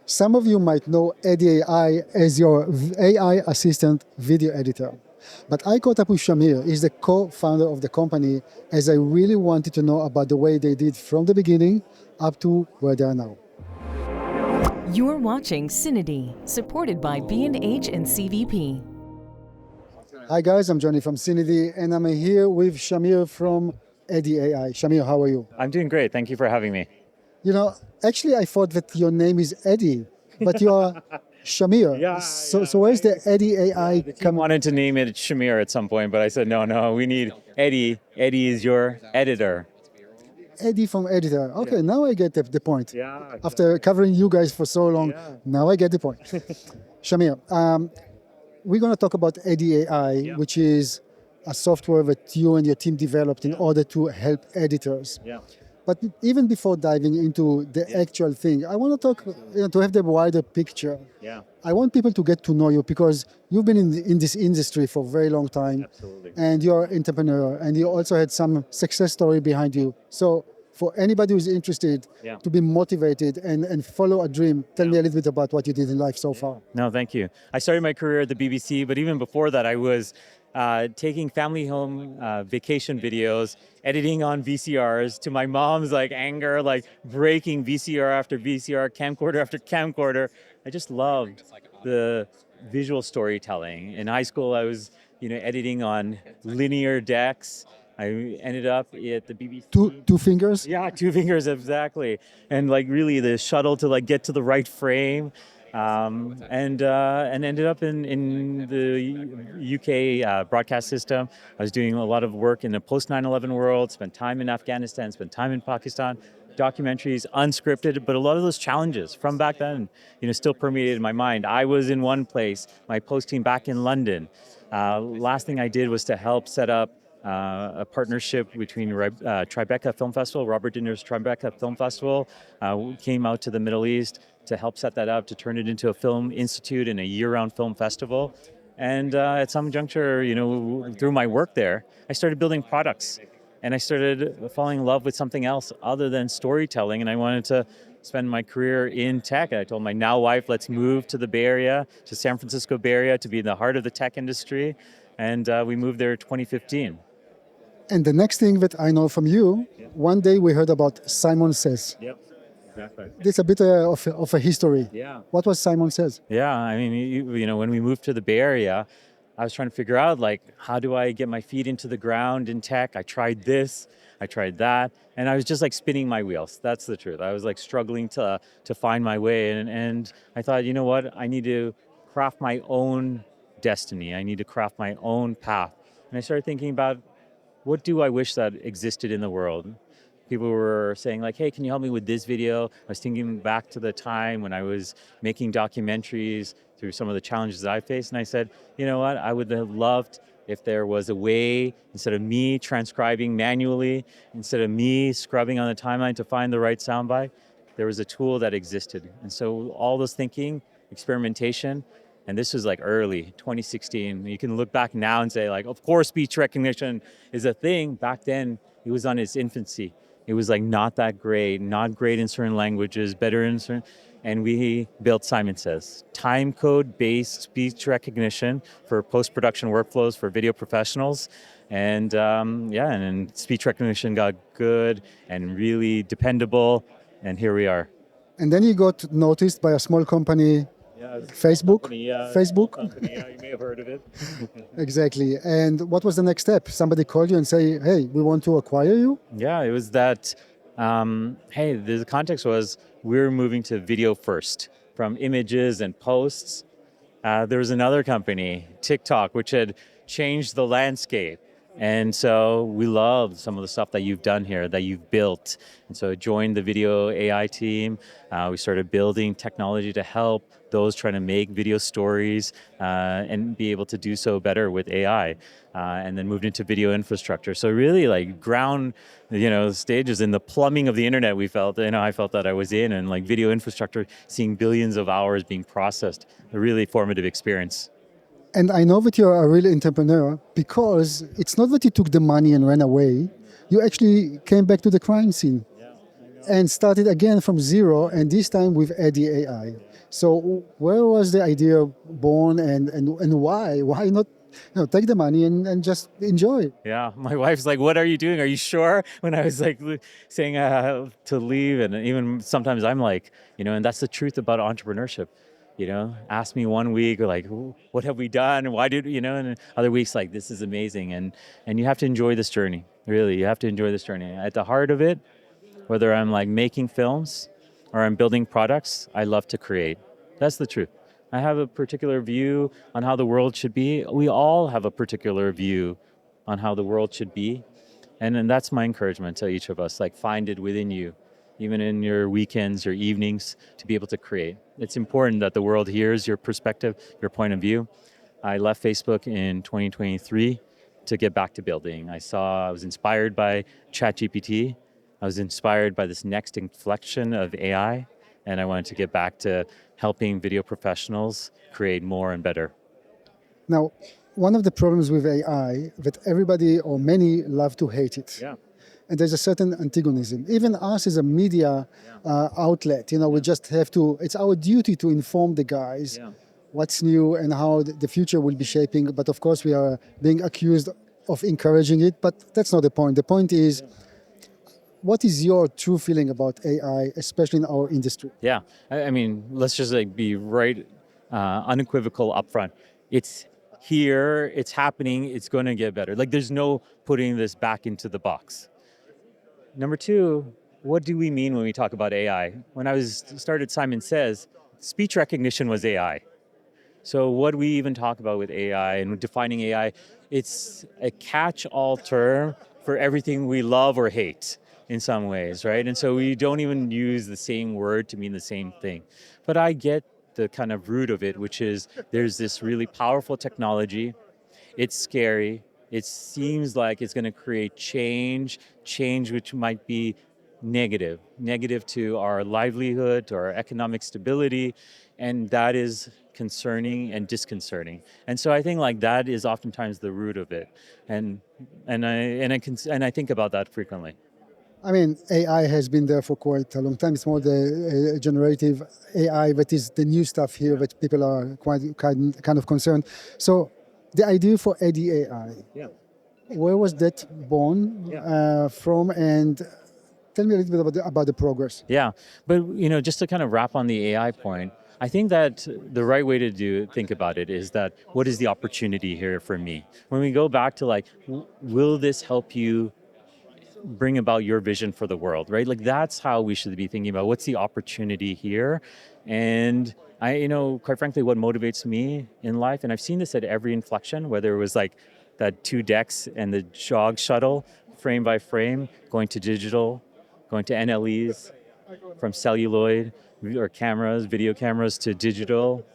Some of you might know Eddie AI as your AI assistant video editor. But I caught up with Shamir, he's the co-founder of the company, as I really wanted to know about the way they did from the beginning up to where they are now. You're watching CineD, supported by B&H and CVP. Hi guys, I'm Johnnie from CineD, and I'm here with Shamir from Eddie AI. Shamir, how are you? I'm doing great. Thank you for having me. You know, actually I thought that your name is Eddie, but you are Shamir. So where's the Eddie AI The team wanted to name it Shamir at some point, but I said, no, we need Eddie. Eddie is your editor. Eddie from editor. Okay, now I get the point. Yeah. After covering you guys for so long, now I get the point. Shamir, we're going to talk about Eddie AI, which is a software that you and your team developed in order to help editors. Yeah. But even before diving into the actual thing, I want to talk, to have the wider picture. Yeah. I want people to get to know you because you've been in this industry for a very long time. Absolutely. And you're an entrepreneur, and you also had some success story behind you. So for anybody who's interested to be motivated and follow a dream, tell me a little bit about what you did in life so far. No, thank you. I started my career at the BBC, but even before that, I was taking family home vacation videos, editing on VCRs to my mom's anger, breaking VCR after VCR, camcorder after camcorder. I just loved the visual storytelling. In high school, I was editing on linear decks. I ended up at the BBC. Two fingers? Yeah, 2 fingers, exactly. And really the shuttle to get to the right frame. And ended up in the UK broadcast system. I was doing a lot of work in the post 9/11 world, spent time in Afghanistan, spent time in Pakistan, documentaries, unscripted, but a lot of those challenges from back then, still permeated my mind. I was in one place, my post team back in London. Last thing I did was to help set up a partnership between Tribeca Film Festival, Robert De Niro's Tribeca Film Festival, came out to the Middle East to help set that up, to turn it into a film institute and a year-round film festival. And at some juncture, through my work there, I started building products. And I started falling in love with something else other than storytelling. And I wanted to spend my career in tech. I told my now wife, let's move to the Bay Area, to San Francisco Bay Area, to be in the heart of the tech industry. And we moved there in 2015. And the next thing that I know from you, one day we heard about Simon Says. Yep, exactly. It's a bit of a history. Yeah. What was Simon Says? Yeah, I mean, when we moved to the Bay Area, I was trying to figure out, how do I get my feet into the ground in tech? I tried this, I tried that, and I was just spinning my wheels. That's the truth. I was struggling to find my way, and I thought, you know what? I need to craft my own destiny. I need to craft my own path. And I started thinking about, what do I wish that existed in the world? People were saying hey, can you help me with this video? I was thinking back to the time when I was making documentaries through some of the challenges that I faced. And I said, you know what? I would have loved if there was a way, instead of me transcribing manually, instead of me scrubbing on the timeline to find the right soundbite, there was a tool that existed. And so all this thinking, experimentation, and this was early 2016. You can look back now and say of course speech recognition is a thing. Back then it was on its infancy. It was not that great, not great in certain languages, better in certain, and we built Simon Says, time code based speech recognition for post-production workflows for video professionals. And and speech recognition got good and really dependable, and here we are. And then you got noticed by a small company. Facebook? Facebook? Company, you may have heard of it. Exactly. And what was the next step? Somebody called you and say, hey, we want to acquire you? Yeah, it was that, the context was we're moving to video first, from images and posts. There was another company, TikTok, which had changed the landscape. And so we loved some of the stuff that you've done here, that you've built. And so I joined the video AI team. We started building technology to help those trying to make video stories and be able to do so better with AI. And then moved into video infrastructure. So really ground, stages in the plumbing of the internet we felt, I felt that I was in, and video infrastructure, seeing billions of hours being processed, a really formative experience. And I know that you're a real entrepreneur because it's not that you took the money and ran away. You actually came back to the crime scene. and started again from zero, and this time with Eddie AI. So where was the idea born, and why? Why not take the money and just enjoy? Yeah, my wife's like, "What are you doing? Are you sure?" When I was like saying to leave, and even sometimes I'm like, and that's the truth about entrepreneurship. Ask me one week or like, "What have we done? Why did?" And other weeks like, "This is amazing," and you have to enjoy this journey. Really, you have to enjoy this journey. At the heart of it, whether I'm like making films or I'm building products, I love to create. That's the truth. I have a particular view on how the world should be. We all have a particular view on how the world should be. And that's my encouragement to each of us. Like, find it within you, even in your weekends or evenings, to be able to create. It's important that the world hears your perspective, your point of view. I left Facebook in 2023 to get back to building. I was inspired by ChatGPT. I was inspired by this next inflection of AI, and I wanted to get back to helping video professionals create more and better. Now, one of the problems with AI that everybody or many love to hate it. Yeah. And there's a certain antagonism. Even us as a media outlet, we just have to, it's our duty to inform the guys what's new and how the future will be shaping. But of course, we are being accused of encouraging it, but that's not the point. The point is, what is your true feeling about AI, especially in our industry? Yeah, I mean, let's just be right, unequivocal upfront. It's here, it's happening, it's going to get better. Like, there's no putting this back into the box. Number two, what do we mean when we talk about AI? When I started Simon Says, speech recognition was AI. So what we even talk about with AI and defining AI, it's a catch-all term for everything we love or hate in some ways, right? And so we don't even use the same word to mean the same thing. But I get the kind of root of it, which is there's this really powerful technology. It's scary. It seems like it's going to create change which might be negative to our livelihood, to our economic stability, and that is concerning and disconcerting. And so I think like that is oftentimes the root of it, and I think about that frequently. I mean, AI has been there for quite a long time. It's more the generative AI that is the new stuff here that people are quite kind of concerned. So the idea for Eddie AI, where was that born from? And tell me a little bit about the progress. Yeah, but just to kind of wrap on the AI point, I think that the right way to think about it is that what is the opportunity here for me? When we go back to like, will this help you bring about your vision for the world, right? Like, that's how we should be thinking about what's the opportunity here. And quite frankly, what motivates me in life, and I've seen this at every inflection, whether it was like that 2 decks and the jog shuttle, frame by frame, going to digital, going to NLEs, from celluloid or video cameras to digital.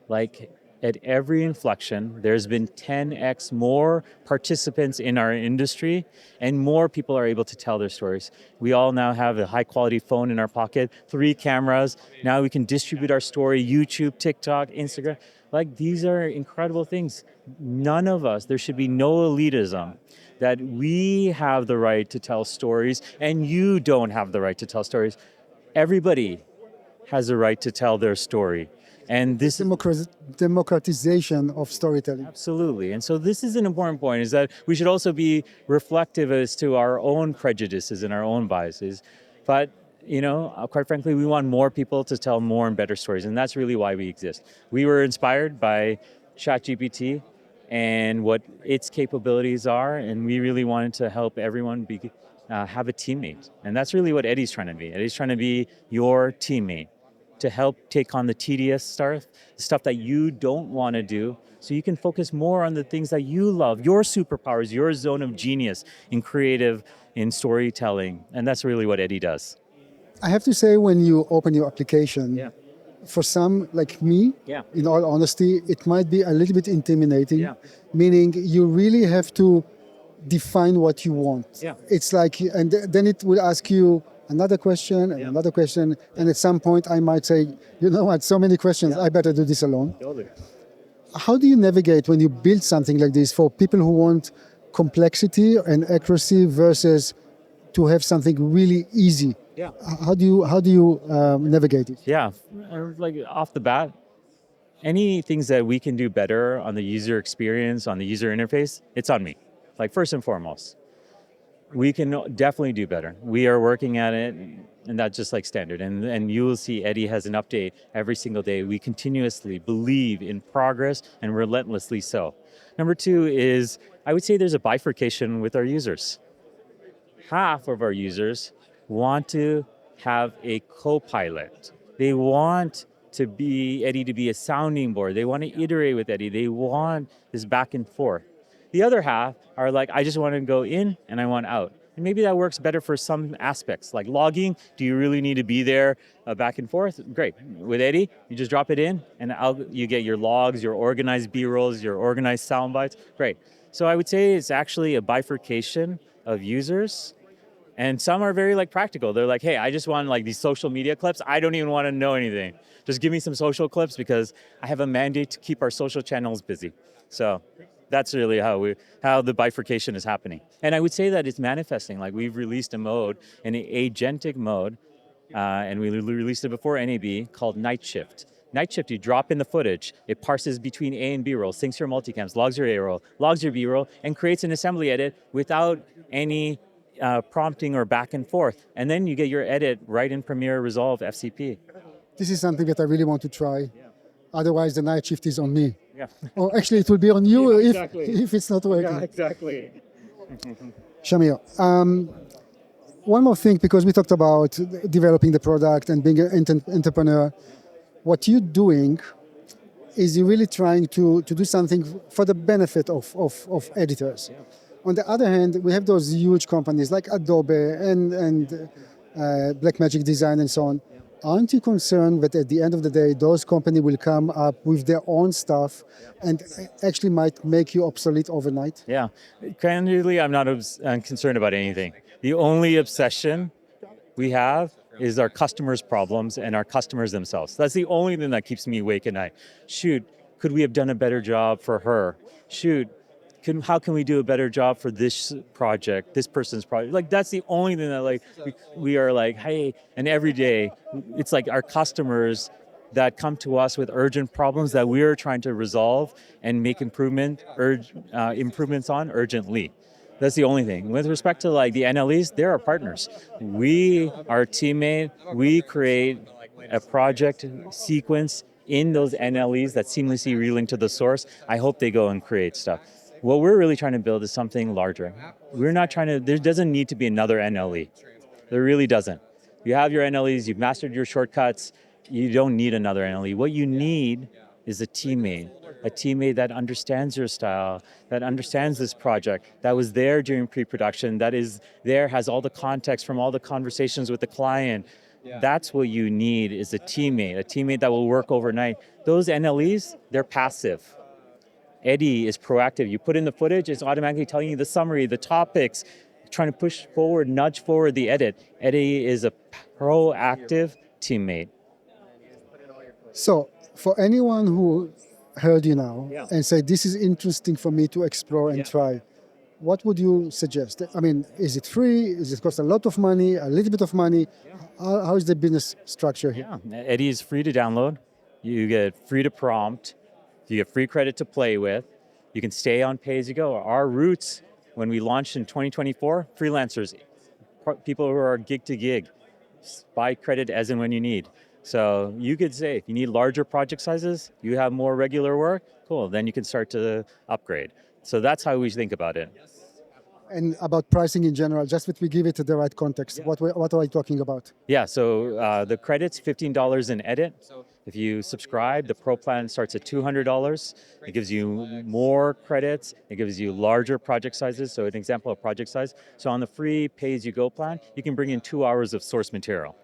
Like, at every inflection, there's been 10x more participants in our industry, and more people are able to tell their stories. We all now have a high quality phone in our pocket, 3 cameras. Now we can distribute our story, YouTube, TikTok, Instagram. Like, these are incredible things. None of us, there should be no elitism that we have the right to tell stories and you don't have the right to tell stories. Everybody has a right to tell their story. And this democratization of storytelling. Absolutely. And so this is an important point, is that we should also be reflective as to our own prejudices and our own biases. But, quite frankly, we want more people to tell more and better stories. And that's really why we exist. We were inspired by ChatGPT and what its capabilities are. And we really wanted to help everyone have a teammate. And that's really what Eddie's trying to be. Eddie's trying to be your teammate, to help take on the tedious stuff, the stuff that you don't want to do, so you can focus more on the things that you love, your superpowers, your zone of genius in creative, in storytelling. And that's really what Eddie does. I have to say, when you open your application, for some like me, in all honesty, it might be a little bit intimidating, meaning you really have to define what you want. It's like, and then it will ask you another question and another question, and at some point I might say, what, so many questions, I better do this alone. How do you navigate when you build something like this for people who want complexity and accuracy versus to have something really easy Yeah. How do you navigate it? Yeah. Like off the bat, any things that we can do better on the user experience, on the user interface, it's on me. Like first and foremost, we can definitely do better. We are working at it, and that's just like standard. And you will see Eddie has an update every single day. We continuously believe in progress and relentlessly so. Number two is, I would say there's a bifurcation with our users. Half of our users want to have a co-pilot. They want Eddie to be a sounding board. They want to iterate with Eddie. They want this back and forth. The other half are like, I just want to go in and I want out. And maybe that works better for some aspects, like logging. Do you really need to be there back and forth? Great. With Eddie, you just drop it in and you get your logs, your organized B-rolls, your organized sound bites. Great. So I would say it's actually a bifurcation of users. And some are very like practical. They're like, hey, I just want like these social media clips. I don't even want to know anything. Just give me some social clips because I have a mandate to keep our social channels busy. So that's really how the bifurcation is happening. And I would say that it's manifesting. Like we've released a mode, an agentic mode, and we released it before NAB called Night Shift. Night Shift, you drop in the footage, it parses between A and B roll, syncs your multicams, logs your A roll, logs your B roll, and creates an assembly edit without any prompting or back and forth. And then you get your edit right in Premiere Resolve FCP. This is something that I really want to try. Otherwise, the night shift is on me. Yeah. Or actually, it will be on you exactly. if it's not working. Yeah, exactly. Shamir, one more thing, because we talked about developing the product and being an entrepreneur. What you're doing is you're really trying to do something for the benefit of editors. Yeah. On the other hand, we have those huge companies like Adobe and Blackmagic Design and so on. Aren't you concerned that at the end of the day, those companies will come up with their own stuff and actually might make you obsolete overnight? Yeah, candidly, I'm not concerned about anything. The only obsession we have is our customers' problems and our customers themselves. That's the only thing that keeps me awake at night. Shoot, could we have done a better job for her? Shoot, how can we do a better job for this project, this person's project? Like that's the only thing that like we are like, hey, and every day it's like our customers that come to us with urgent problems that we're trying to resolve and make improvements on urgently. That's the only thing. With respect to like the NLEs, they're our partners. We are a teammate. We create a project sequence in those NLEs that seamlessly relink to the source. I hope they go and create stuff. What we're really trying to build is something larger. We're not trying to, there doesn't need to be another NLE. There really doesn't. You have your NLEs, you've mastered your shortcuts, you don't need another NLE. What you need is a teammate that understands your style, that understands this project, that was there during pre-production, that is there, has all the context from all the conversations with the client. That's what you need is a teammate that will work overnight. Those NLEs, they're passive. Eddie is proactive. You put in the footage, it's automatically telling you the summary, the topics, trying to push forward, nudge forward the edit. Eddie is a proactive teammate. So, for anyone who heard you now and said, this is interesting for me to explore and try, what would you suggest? I mean, is it free? Is it cost a lot of money, a little bit of money? How is the business structure here? Yeah, Eddie is free to download. You get free to prompt. You get free credit to play with. You can stay on pay-as-you-go. Our roots, when we launched in 2024, freelancers, people who are gig to gig, buy credit as and when you need. So you could say, if you need larger project sizes, you have more regular work, cool, then you can start to upgrade. So that's how we think about it. And about pricing in general, just that we give it the right context. What are we talking about? Yeah, so the credit's $15 in edit. If you subscribe, the Pro plan starts at $200. It gives you more credits. It gives you larger project sizes. So an example of project size. So on the free pay-as-you-go plan, you can bring in 2 hours of source material.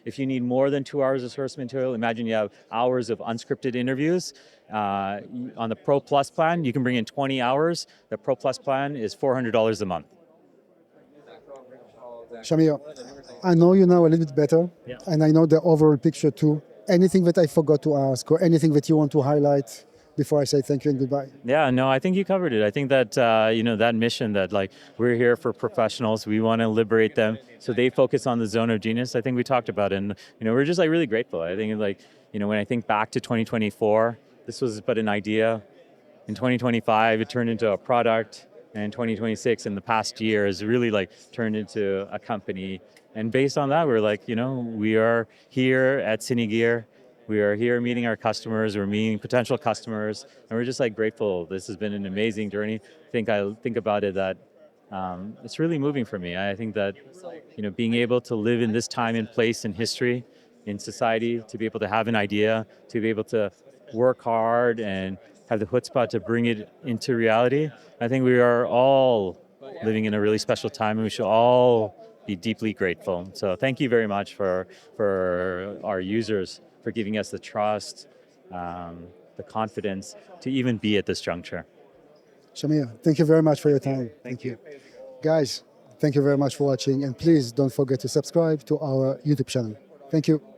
If you need more than 2 hours of source material, imagine you have hours of unscripted interviews. On the Pro Plus plan, you can bring in 20 hours. The Pro Plus plan is $400 a month. Shamir, I know you now a little bit better, and I know the overall picture too. Anything that I forgot to ask or anything that you want to highlight before I say thank you and goodbye? Yeah, no, I think you covered it. I think that that mission that like we're here for professionals. We want to liberate them so they focus on the zone of genius. I think we talked about it, and we're just like really grateful. I think like when I think back to 2024, this was but an idea. In 2025, it turned into a product, and in 2026, in the past year, has really like turned into a company. And based on that, we're like, we are here at Cine Gear. We are here meeting our customers. We're meeting potential customers, and we're just like grateful. This has been an amazing journey. I think about it that it's really moving for me. I think that being able to live in this time and place in history, in society, to be able to have an idea, to be able to work hard and have the chutzpah to bring it into reality. I think we are all living in a really special time, and we should all be deeply grateful. So thank you very much for our users for giving us the trust, the confidence to even be at this juncture. Shamir, thank you very much for your time. Thank you. Guys, thank you very much for watching, and please don't forget to subscribe to our YouTube channel. Thank you.